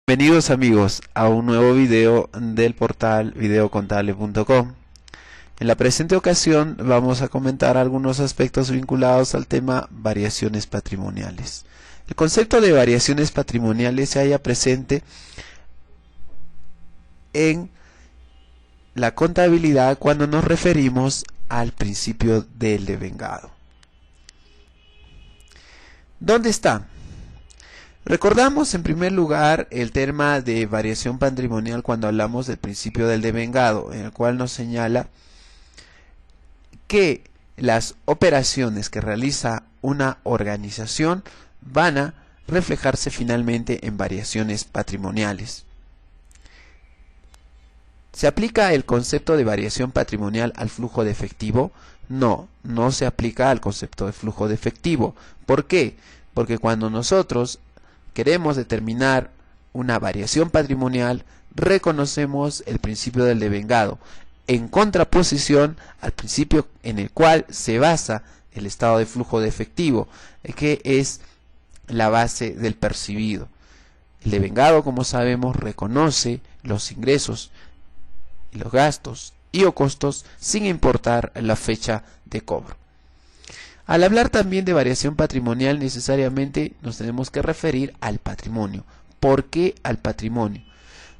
Bienvenidos amigos a un nuevo video del portal videocontable.com. En la presente ocasión vamos a comentar algunos aspectos vinculados al tema variaciones patrimoniales. El concepto de variaciones patrimoniales se halla presente en la contabilidad cuando nos referimos al principio del devengado. ¿Dónde está? Recordamos en primer lugar el tema de variación patrimonial cuando hablamos del principio del devengado, en el cual nos señala que las operaciones que realiza una organización van a reflejarse finalmente en variaciones patrimoniales. ¿Se aplica el concepto de variación patrimonial al flujo de efectivo? No, no se aplica al concepto de flujo de efectivo. ¿Por qué? Porque cuando nosotros queremos determinar una variación patrimonial, reconocemos el principio del devengado, en contraposición al principio en el cual se basa el estado de flujo de efectivo, que es la base del percibido. El devengado, como sabemos, reconoce los ingresos y los gastos y o costos sin importar la fecha de cobro. Al hablar también de variación patrimonial, necesariamente nos tenemos que referir al patrimonio. ¿Por qué al patrimonio?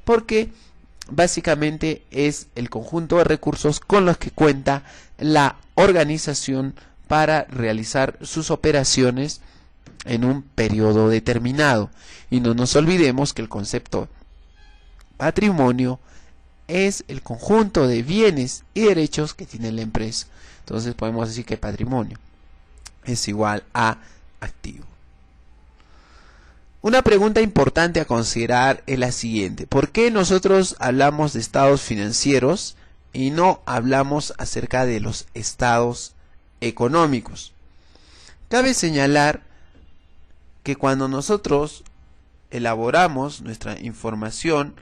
Porque básicamente es el conjunto de recursos con los que cuenta la organización para realizar sus operaciones en un periodo determinado. Y no nos olvidemos que el concepto patrimonio es el conjunto de bienes y derechos que tiene la empresa. Entonces podemos decir que patrimonio es igual a activo. Una pregunta importante a considerar es la siguiente: ¿por qué nosotros hablamos de estados financieros y no hablamos acerca de los estados económicos? Cabe señalar que cuando nosotros elaboramos nuestra información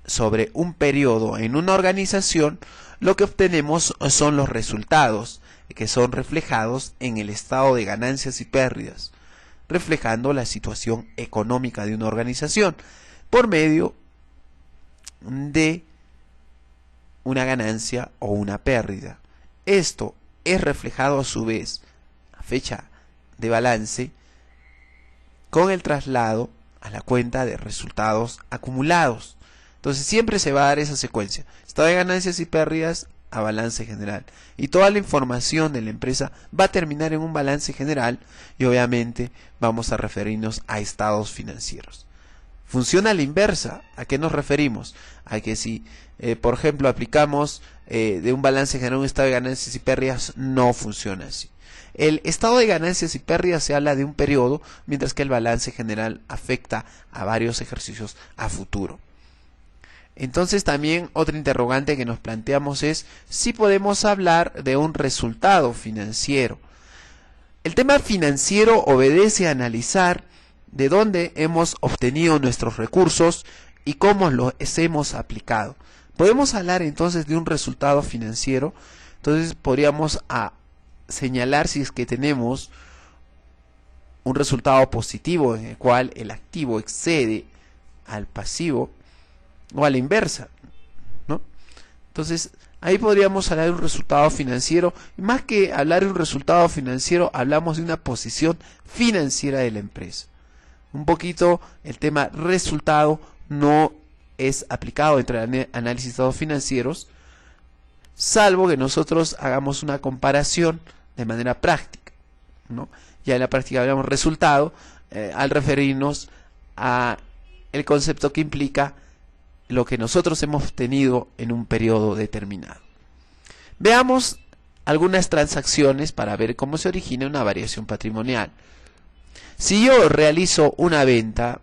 sobre un periodo en una organización, lo que obtenemos son los resultados, que son reflejados en el estado de ganancias y pérdidas, reflejando la situación económica de una organización por medio de una ganancia o una pérdida. Esto es reflejado a su vez a fecha de balance con el traslado a la cuenta de resultados acumulados. Entonces siempre se va a dar esa secuencia: estado de ganancias y pérdidas a balance general, y toda la información de la empresa va a terminar en un balance general, y obviamente vamos a referirnos a estados financieros. Funciona a la inversa. ¿A qué nos referimos? A que si por ejemplo aplicamos de un balance general a un estado de ganancias y pérdidas, no funciona así. El estado de ganancias y pérdidas se habla de un periodo, mientras que el balance general afecta a varios ejercicios a futuro. Entonces también otra interrogante que nos planteamos es si podemos hablar de un resultado financiero. El tema financiero obedece a analizar de dónde hemos obtenido nuestros recursos y cómo los hemos aplicado. Podemos hablar entonces de un resultado financiero. Entonces podríamos señalar si es que tenemos un resultado positivo en el cual el activo excede al pasivo, o a la inversa, ¿no? Entonces ahí podríamos hablar de un resultado financiero, y más que hablar de un resultado financiero, hablamos de una posición financiera de la empresa. Un poquito el tema resultado no es aplicado entre el análisis de estados financieros, salvo que nosotros hagamos una comparación de manera práctica, ¿no? Ya en la práctica hablamos resultado al referirnos a el concepto que implica lo que nosotros hemos obtenido en un periodo determinado. Veamos algunas transacciones para ver cómo se origina una variación patrimonial. Si yo realizo una venta,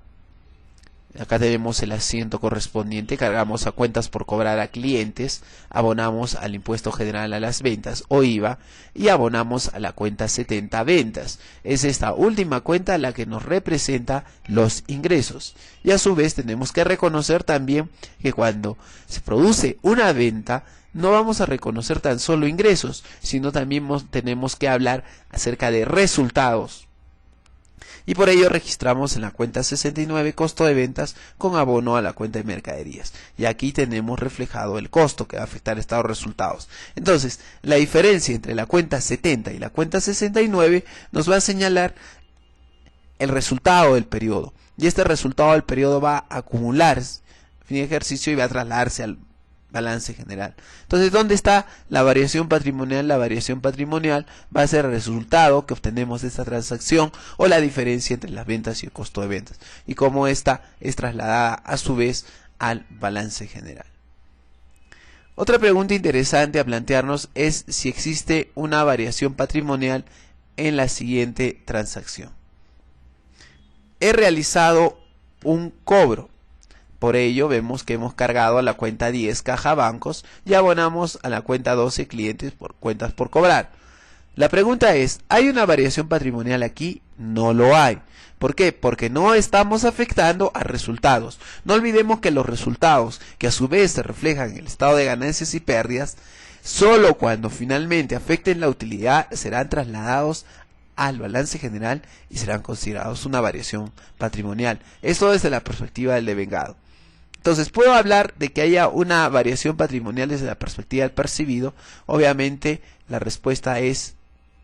acá tenemos el asiento correspondiente, cargamos a cuentas por cobrar a clientes, abonamos al impuesto general a las ventas o IVA y abonamos a la cuenta 70 ventas. Es esta última cuenta la que nos representa los ingresos. Y a su vez tenemos que reconocer también que cuando se produce una venta no vamos a reconocer tan solo ingresos, sino también tenemos que hablar acerca de resultados. y por ello registramos en la cuenta 69 costo de ventas con abono a la cuenta de mercaderías, y aquí tenemos reflejado el costo que va a afectar estos resultados. Entonces, la diferencia entre la cuenta 70 y la cuenta 69 nos va a señalar el resultado del periodo, y este resultado del periodo va a acumularse fin de ejercicio y va a trasladarse al balance general. Entonces, ¿dónde está la variación patrimonial? La variación patrimonial va a ser el resultado que obtenemos de esta transacción o la diferencia entre las ventas y el costo de ventas, y cómo esta es trasladada a su vez al balance general. Otra pregunta interesante a plantearnos es si existe una variación patrimonial en la siguiente transacción. He realizado un cobro. Por ello vemos que hemos cargado a la cuenta 10 caja bancos y abonamos a la cuenta 12 clientes por cuentas por cobrar. La pregunta es, ¿hay una variación patrimonial aquí? No lo hay. ¿Por qué? Porque no estamos afectando a resultados. No olvidemos que los resultados, que a su vez se reflejan en el estado de ganancias y pérdidas, solo cuando finalmente afecten la utilidad serán trasladados al balance general y serán considerados una variación patrimonial. Esto desde la perspectiva del devengado. Entonces, ¿puedo hablar de que haya una variación patrimonial desde la perspectiva del percibido? Obviamente, la respuesta es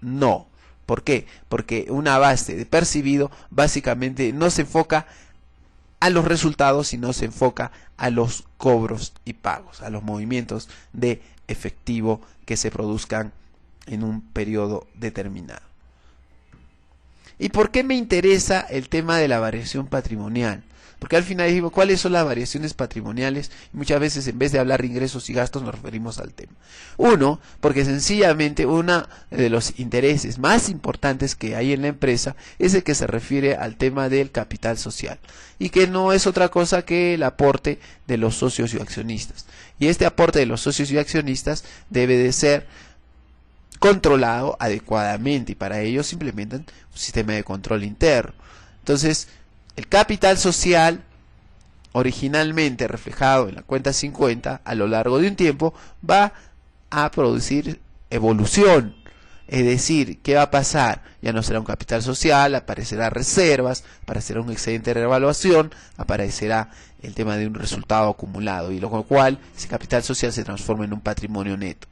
no. ¿Por qué? Porque una base de percibido básicamente no se enfoca a los resultados, sino se enfoca a los cobros y pagos, a los movimientos de efectivo que se produzcan en un periodo determinado. ¿Y por qué me interesa el tema de la variación patrimonial? Porque al final digo, ¿cuáles son las variaciones patrimoniales? Y muchas veces en vez de hablar de ingresos y gastos nos referimos al tema. Uno, porque sencillamente uno de los intereses más importantes que hay en la empresa es el que se refiere al tema del capital social. Y que no es otra cosa que el aporte de los socios y accionistas. Y este aporte de los socios y accionistas debe de ser controlado adecuadamente, y para ello se implementan un sistema de control interno. Entonces, el capital social, originalmente reflejado en la cuenta 50, a lo largo de un tiempo va a producir evolución. Es decir, ¿qué va a pasar? Ya no será un capital social, aparecerá reservas, aparecerá un excedente de revaluación, aparecerá el tema de un resultado acumulado, y lo cual ese capital social se transforma en un patrimonio neto.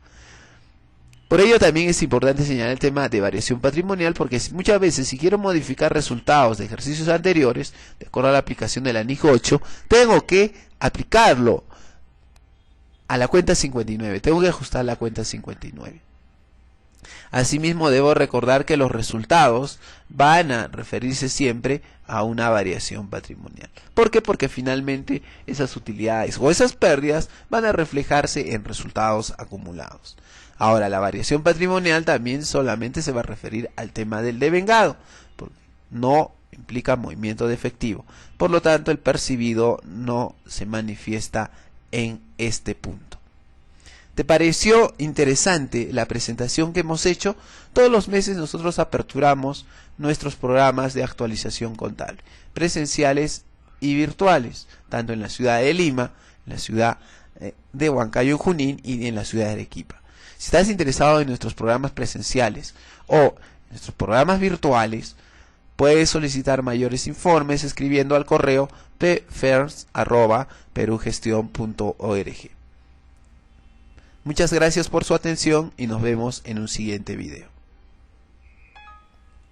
Por ello también es importante señalar el tema de variación patrimonial, porque muchas veces si quiero modificar resultados de ejercicios anteriores, de acuerdo a la aplicación de la NIC 8, tengo que aplicarlo a la cuenta 59, tengo que ajustar la cuenta 59. Asimismo, debo recordar que los resultados van a referirse siempre a una variación patrimonial. ¿Por qué? Porque finalmente esas utilidades o esas pérdidas van a reflejarse en resultados acumulados. Ahora, la variación patrimonial también solamente se va a referir al tema del devengado, porque no implica movimiento de efectivo. Por lo tanto, el percibido no se manifiesta en este punto. ¿Te pareció interesante la presentación que hemos hecho? Todos los meses nosotros aperturamos nuestros programas de actualización contable, presenciales y virtuales, tanto en la ciudad de Lima, en la ciudad de Huancayo, Junín, y en la ciudad de Arequipa. Si estás interesado en nuestros programas presenciales o en nuestros programas virtuales, puedes solicitar mayores informes escribiendo al correo pfers@perugestion.org. Muchas gracias por su atención y nos vemos en un siguiente video.